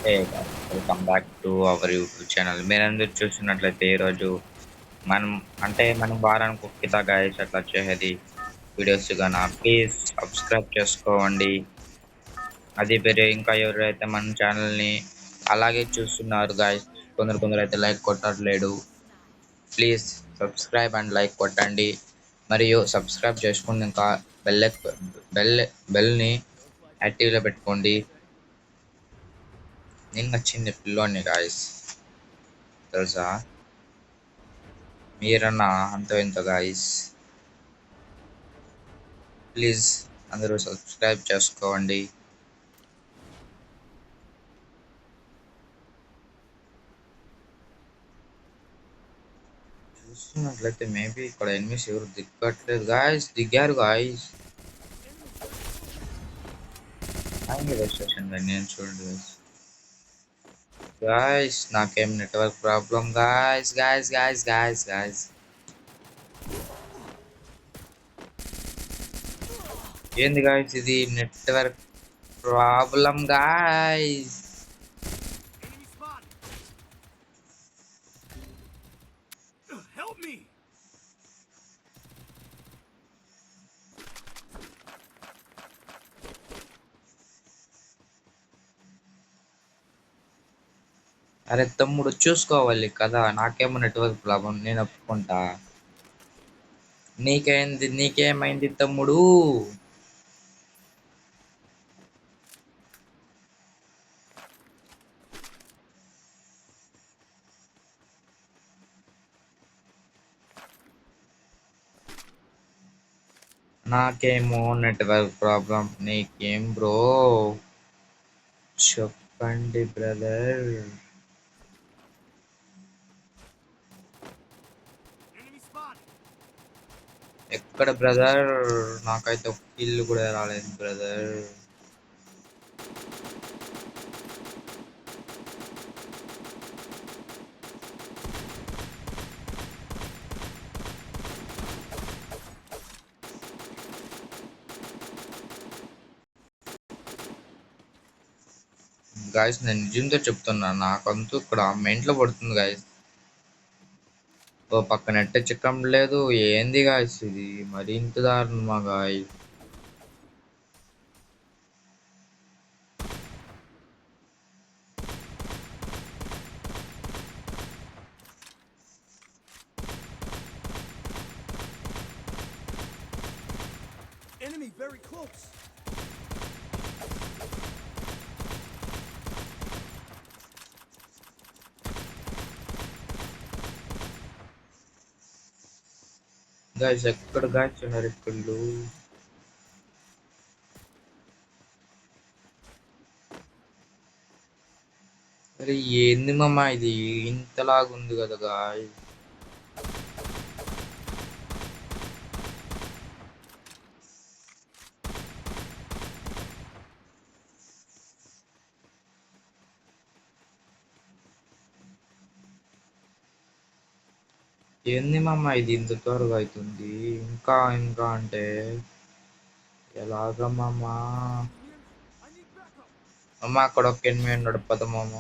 Hey guys, welcome back to our YouTube channel. మీరందరూ చూస్తున్నట్లయితే ఈరోజు మనం మనం వారానికి ఒక గైస్ అట్లా వచ్చేది వీడియోస్ గాన ప్లీజ్ సబ్స్క్రైబ్ చేసుకోండి. అది వేరే ఇంకా ఎవరైతే మన ఛానల్ని అలాగే చూస్తున్నారు గైస్, కొందరు అయితే లైక్ కొట్టట్లేడు. ప్లీజ్ సబ్స్క్రైబ్ అండ్ లైక్ కొట్టండి. మరియు సబ్స్క్రైబ్ చేసుకుని ఇంకా బెల్ బెల్ బెల్ని యాక్టివ్లో పెట్టుకోండి. నేను నచ్చింది పిల్లోని గాయస్, తెలుసా? మీరన్నా అంత ఇంత గాయస్. ప్లీజ్ అందరూ సబ్స్క్రైబ్ చేసుకోండి. చూస్తున్నట్లయితే మేబీ ఇక్కడ ఎనిమిస్ ఎవరు దిక్కట్లేదు గాయస్. దిగారు గాయస్. రిజిస్ట్రేషన్ నేను చూడండి గాయస్. నాకేం network problem guys. Guys guys guys guys ఏంది గాయస్ ఇది? Network problem guys. అరే తమ్ముడు చూసుకోవాలి కదా, నాకేమో నెట్వర్క్ ప్రాబ్లం, నేను ఒప్పుకుంటా. నీకేమైంది తమ్ముడు? నాకేమో నెట్వర్క్ ప్రాబ్లం, నీకేం బ్రో? చెప్పండి బ్రదర్. ఎక్కడ బ్రదర్? నాకైతే ఒక కిల్ కూడా రాలేదు బ్రదర్. గాయస్ నేను నిజంతో చెప్తున్నా, నాకంతూ ఇక్కడ మెంట్లో పడుతుంది గాయస్. ఓ పక్క నెట్ చిక్కం లేదు. ఏంది గాయస్ ఇది? మరి ఇంత దారుణమా guys? Enemy very close. Guys ఎక్కడ గాయస్ ఉన్నారు ఇక్కడ? అరే ఏంది మామ ఇది? ఇంతలాగుంది కదా గాయస్. ఏంది మామ ఇది ఇంత త్వరగా అవుతుంది? ఇంకా ఇంకా అంటే ఎలాగ మామ? I need backup. అమ్మ అక్కడ ఒక ఎనిమిది ఉన్నాడు పద మామ.